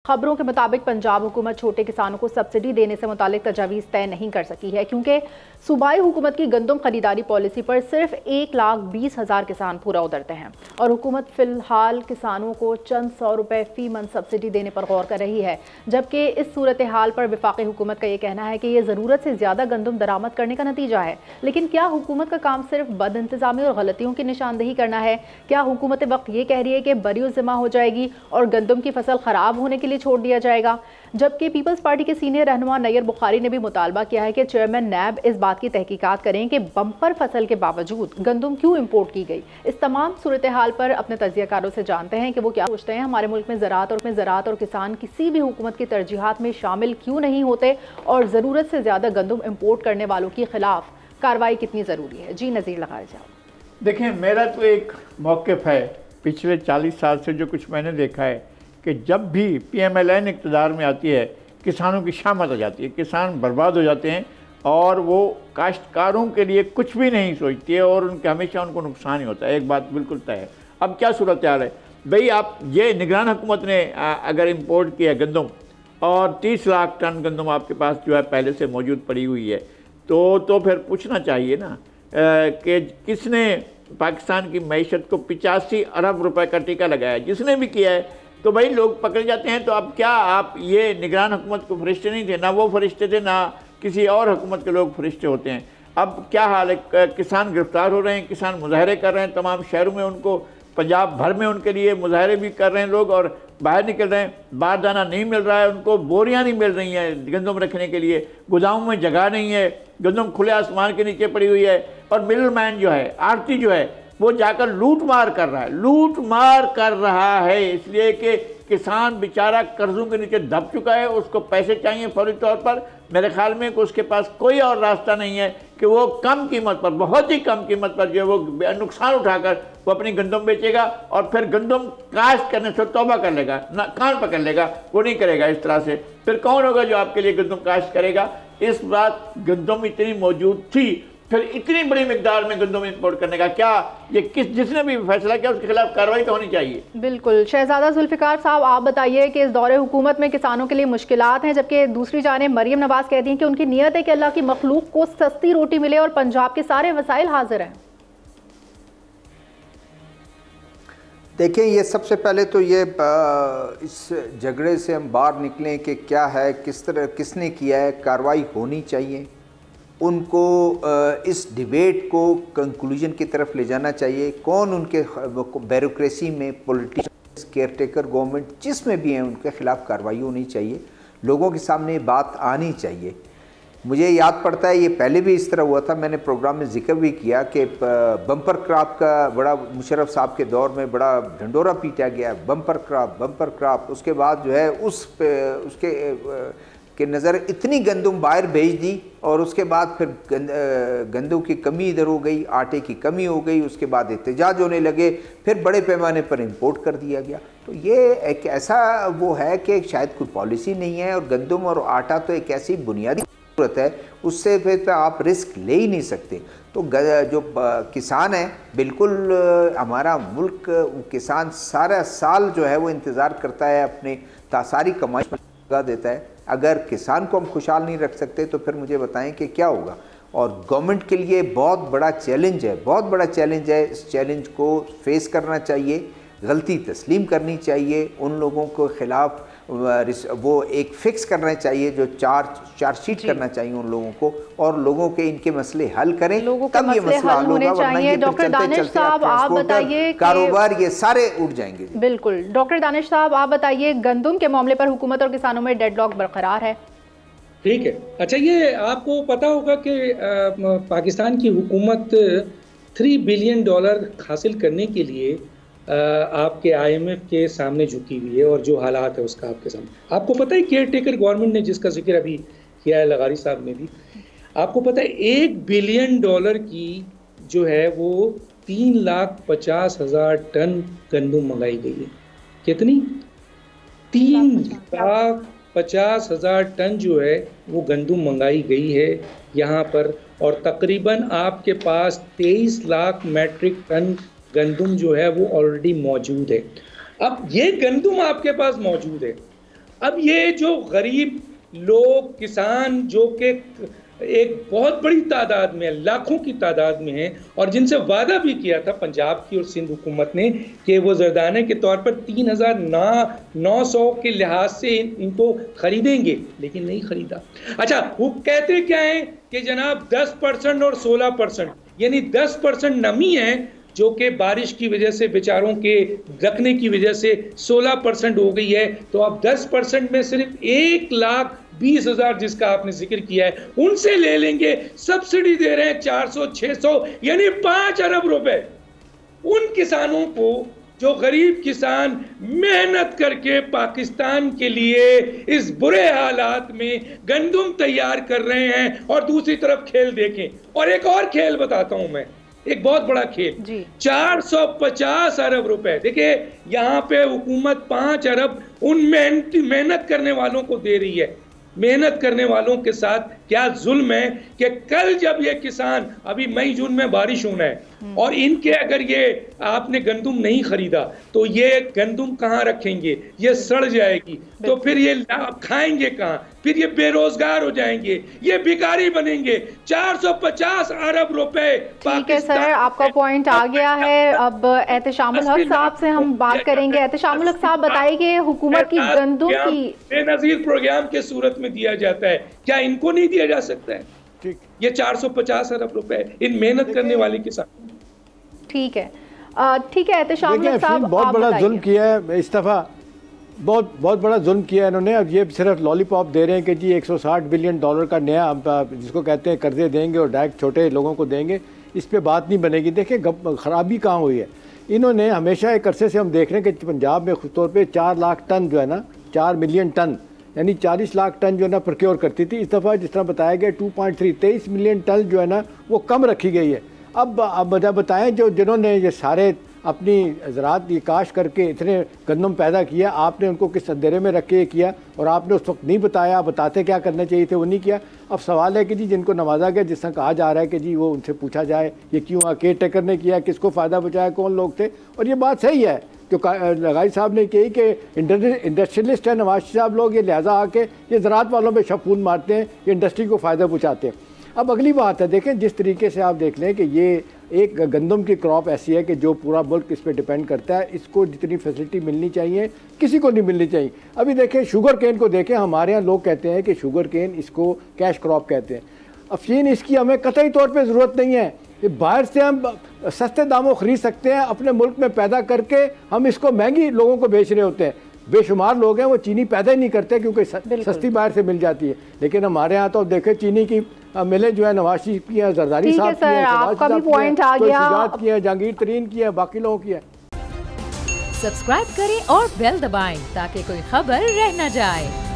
खबरों के मुताबिक पंजाब हुकूमत छोटे किसानों को सब्सिडी देने से मुतालिक तजावीज़ तय नहीं कर सकी है क्योंकि सूबाई हुकूमत की गंदम खरीदारी पॉलिसी पर सिर्फ 1,20,000 किसान पूरा उतरते हैं और हुकूमत फिलहाल किसानों को चंद सौ रुपए फी मन सब्सिडी देने पर गौर कर रही है। जबकि इस सूरत हाल पर वफाकी हुकूमत का ये कहना है कि यह ज़रूरत से ज़्यादा गंदम दरामद करने का नतीजा है। लेकिन क्या हुकूमत का काम सिर्फ बद इंतज़ामी और गलतियों की निशानदेही करना है? क्या हुकूमत वक्त ये कह रही है कि बरियो ज़िम्मा हो जाएगी और गंदम की फसल ख़राब होने के लिए छोड़ दिया जाएगा? जबकि पीपल्स पार्टी के सीनियर रहनुमा नैयर बुखारी ने भी मुतालबा किया है कि चेयरमैन नैब इस बात की तहकीकात करें कि बम्पर फसल के बावजूद गंदम क्यों इंपोर्ट की गई। इस तमाम सूरत हाल पर अपने तजियाकारों से जानते हैं कि वो क्या सोचते हैं। हमारे मुल्क में ज़राअत और किसान किसी भी हुकूमत की तरजीहात में शामिल क्यों नहीं होते और ज़रूरत से ज़्यादा गंदम इंपोर्ट करने वालों के खिलाफ कार्रवाई कितनी ज़रूरी है? जी नज़ीर लगाए जाओ। देखें, मेरा तो एक मौक़िफ़ है पिछले 40 साल से जो कुछ मैंने देखा है कि जब भी PMLN इक़्तिदार में आती है किसानों की शामत आ जाती है, किसान बर्बाद हो जाते हैं और वो काश्तकारों के लिए कुछ भी नहीं सोचती है और हमेशा उनको नुकसान ही होता है। एक बात बिल्कुल तय है। अब क्या सूरत हाल है भाई, आप ये निगरान हुकूमत ने अगर इम्पोर्ट किया गंदम और 30 लाख टन गंदम आपके पास जो है पहले से मौजूद पड़ी हुई है तो फिर पूछना चाहिए ना कि किसने पाकिस्तान की मईशत को 85 अरब रुपए का टीका लगाया? जिसने भी किया है तो भाई लोग पकड़ जाते हैं। तो अब क्या आप ये निगरान हुकूमत को फरिश्ते नहीं थे? ना वो फरिश्ते थे, ना किसी और हुकूमत के लोग फरिश्ते होते हैं। अब क्या हाल है, किसान गिरफ्तार हो रहे हैं, किसान मुजाहरे कर रहे हैं, तमाम शहरों में उनको, पंजाब भर में उनके लिए मुजाहरे भी कर रहे हैं लोग और बाहर निकल रहे हैं। बारदाना नहीं मिल रहा है उनको, बोरियां नहीं मिल रही हैं गंदम रखने के लिए, गोदामों में जगह नहीं है, गंदम खुले आसमान के नीचे पड़ी हुई है और मिडल मैन जो है, आड़ती जो है, वो जाकर लूट मार कर रहा है इसलिए कि किसान बेचारा कर्जों के नीचे दब चुका है, उसको पैसे चाहिए फौरी तौर पर। मेरे ख्याल में कि उसके पास कोई और रास्ता नहीं है कि वो कम कीमत पर, बहुत ही कम कीमत पर जो है वो नुकसान उठाकर वो अपनी गंदम बेचेगा और फिर गंदम काश्त करने से तौबा कर लेगा, ना कान पकड़ लेगा, वो नहीं करेगा इस तरह से। फिर कौन होगा जो आपके लिए गंदम काश्त करेगा? इस बात गंदम इतनी मौजूद थी, फिर इतनी बड़ी मिकदार में गंदम इंपोर्ट करने का क्या ये जिसने भी फैसला किया उसके खिलाफ कार्रवाई तो होनी चाहिए। बिल्कुल। शहजादा जुल्फ़िकार साहब, आप बताइए कि इस दौरे हुकूमत में किसानों के लिए मुश्किलात हैं, जबकि दूसरी जानिब मरियम नवाज कहती हैं कि उनकी नीयत है कि अल्लाह की मखलूक को सस्ती रोटी मिले और पंजाब के सारे वसाइल हाजिर हैं। देखिए, ये सबसे पहले तो ये इस झगड़े से हम बाहर निकलें कि क्या है, किस तरह, किसने किया है, कार्रवाई होनी चाहिए। उनको इस डिबेट को कंक्लूजन की तरफ ले जाना चाहिए। कौन उनके ब्यूरोक्रेसी में, पॉलिटिशियंस, केयरटेकर गवर्नमेंट जिसमें भी हैं, उनके खिलाफ कार्रवाई होनी चाहिए। लोगों के सामने बात आनी चाहिए। मुझे याद पड़ता है ये पहले भी इस तरह हुआ था, मैंने प्रोग्राम में जिक्र भी किया कि बम्पर क्रॉप का बड़ा मुशर्रफ साहब के दौर में बड़ा ढंडोरा पीटा गया, बम्पर क्रॉप। उसके बाद जो है उसके कि नज़र इतनी गंदम बाहर भेज दी और उसके बाद फिर गंदों की कमी इधर हो गई, आटे की कमी हो गई, उसके बाद एहतजाज होने लगे, फिर बड़े पैमाने पर इंपोर्ट कर दिया गया। तो ये एक ऐसा वो है कि शायद कोई पॉलिसी नहीं है और गंदम और आटा तो एक ऐसी बुनियादी ज़रूरत है, उससे फिर आप रिस्क ले ही नहीं सकते। तो जो किसान है, बिल्कुल हमारा मुल्क किसान सारा साल जो है वो इंतज़ार करता है, अपने सारी कमाई लगा देता है। अगर किसान को हम खुशहाल नहीं रख सकते तो फिर मुझे बताएं कि क्या होगा। और गवर्नमेंट के लिए बहुत बड़ा चैलेंज है, इस चैलेंज को फेस करना चाहिए, गलती तस्लीम करनी चाहिए, उन लोगों को खिलाफ वो एक फिक्स करना चाहिए, जो चार्जशीट करना चाहिए उन लोगों को, और लोगों के इनके मसले हल करें, तब ये मसला हल होगा। वरना ये डॉक्टर दानिश साहब, आप बताइए, कारोबार ये सारे उठ जाएंगे। बिल्कुल। डॉक्टर दानिश साहब, आप बताइए, गंदम के मामले पर हुकूमत और किसानों में डेडलॉक बरकरार है? ठीक है। अच्छा, ये आपको पता होगा कि पाकिस्तान की हुकूमत $3 बिलियन हासिल करने के लिए आपके IMF के सामने झुकी हुई है और जो हालात है उसका आपके सामने। आपको पता है केयर टेकर गवर्नमेंट ने, जिसका जिक्र अभी किया है लगारी साहब ने भी, आपको पता है $1 बिलियन की जो है वो 3,50,000 टन गंदम मंगाई गई है। कितनी? 3,50,000 टन जो है वो गंदम मंगाई गई है यहाँ पर, और तकरीबन आपके पास 23 लाख मैट्रिक टन गंदम जो है वो ऑलरेडी मौजूद है। अब ये गंदम आपके पास मौजूद है, अब ये जो गरीब लोग, किसान, जो कि एक बहुत बड़ी तादाद में, लाखों की तादाद में है, और जिनसे वादा भी किया था पंजाब की और सिंध हुकूमत ने कि वो जरदाने के तौर पर 3,900 के लिहाज से इनको खरीदेंगे, लेकिन नहीं खरीदा। अच्छा, वो कहते क्या है कि जनाब 10% और 16%, यानी 10% नमी है जो कि बारिश की वजह से, बेचारों के रखने की वजह से 16% हो गई है। तो अब 10% में सिर्फ 1,20,000 जिसका आपने जिक्र किया है, उनसे ले लेंगे। सब्सिडी दे रहे हैं 400-600, यानी 5 अरब रुपए उन किसानों को जो गरीब किसान मेहनत करके पाकिस्तान के लिए इस बुरे हालात में गंदम तैयार कर रहे हैं। और दूसरी तरफ खेल देखें, और एक और खेल बताता हूं मैं, एक बहुत बड़ा खेल, 450 अरब रुपए। देखिए यहाँ पे हुकूमत 5 अरब उन मेहनत करने वालों को दे रही है। मेहनत करने वालों के साथ क्या जुल्म है कि कल जब ये किसान, अभी मई जून में बारिश होना है, और इनके अगर ये आपने गंदम नहीं खरीदा तो ये गंदम कहाँ रखेंगे, ये सड़ जाएगी, तो फिर ये खाएंगे कहाँ, फिर ये बेरोजगार हो जाएंगे, ये भिखारी बनेंगे। 450 अरब रुपए। ठीक है सर, आपका पॉइंट आ गया है। अब एहतशामुल हक साहब से हम बात करेंगे। एहतशामुल हक साहब बताइए कि हुकूमत की गंदम की बेनजीर प्रोग्राम के सूरत में दिया जाता है, क्या इनको नहीं दिया जा सकता है? ठीक, ये 450 अरब रुपए इन मेहनत करने वाले किसान। ठीक है, ठीक है एहतशामुल हक साहब, बहुत बड़ा जुल्म किया है इस दफ़ा, बहुत बड़ा जुल्म किया है इन्होंने। अब ये सिर्फ लॉलीपॉप दे रहे हैं कि जी 160 बिलियन डॉलर का नया, जिसको कहते हैं कर्जे देंगे और डायरेक्ट छोटे लोगों को देंगे, इस पे बात नहीं बनेगी। देखिए खराबी कहाँ हुई है, इन्होंने हमेशा एक अरसे से हम देख रहे हैं कि पंजाब में खुद तौर पर 4 लाख टन जो है ना, 4 मिलियन टन यानी 40 लाख टन जो है ना प्रोक्योर करती थी। इस दफ़ा जिस तरह बताया गया 23 मिलियन टन जो है ना वो कम रखी गई है। अब बताएं, जो जिन्होंने ये सारे अपनी ज़रात की काश करके इतने गंदम पैदा किया, आपने उनको किस अंधेरे में रख के किया, और आपने उस वक्त नहीं बताया, बताते क्या करना चाहिए थे वो नहीं किया। अब सवाल है कि जी जिनको नवाजा गया, जिस तरह कहा जा रहा है कि जी वो उनसे पूछा जाए ये क्यों केयर टेकर ने किया, किसको फ़ायदा पहुँचाया, कौन लोग थे। और ये बात सही है जो लगाई साहब ने कही कि इंडस्ट्रियलिस्ट है नवाज साहब लोग, ये लिहाजा आके ये ज़रात वालों पे शफून मारते हैं, ये इंडस्ट्री को फ़ायदा पहुँचाते हैं। अब अगली बात है, देखें जिस तरीके से आप देख लें कि ये एक गंदम की क्रॉप ऐसी है कि जो पूरा मुल्क इस पर डिपेंड करता है, इसको जितनी फैसिलिटी मिलनी चाहिए किसी को नहीं मिलनी चाहिए। अभी देखें शुगर केन को देखें, हमारे यहाँ लोग कहते हैं कि शुगर केन इसको कैश क्रॉप कहते हैं। अफीन इसकी हमें कतई तौर पे ज़रूरत नहीं है, ये बाहर से हम सस्ते दामों ख़रीद सकते हैं, अपने मुल्क में पैदा करके हम इसको महंगी लोगों को बेच रहे होते हैं। बेशुमार लोग हैं वो चीनी पैदा ही नहीं करते क्योंकि सस्ती बाहर से मिल जाती है। लेकिन हमारे यहाँ तो देखें चीनी की मिलें जो है नवाज शरीफ की है, जरदारी साहब की है, शुजात की है, जहांगीर तरीन की है, बाकी लोगों की है। सब्सक्राइब करें और बेल दबाएं ताकि कोई खबर रह न जाए।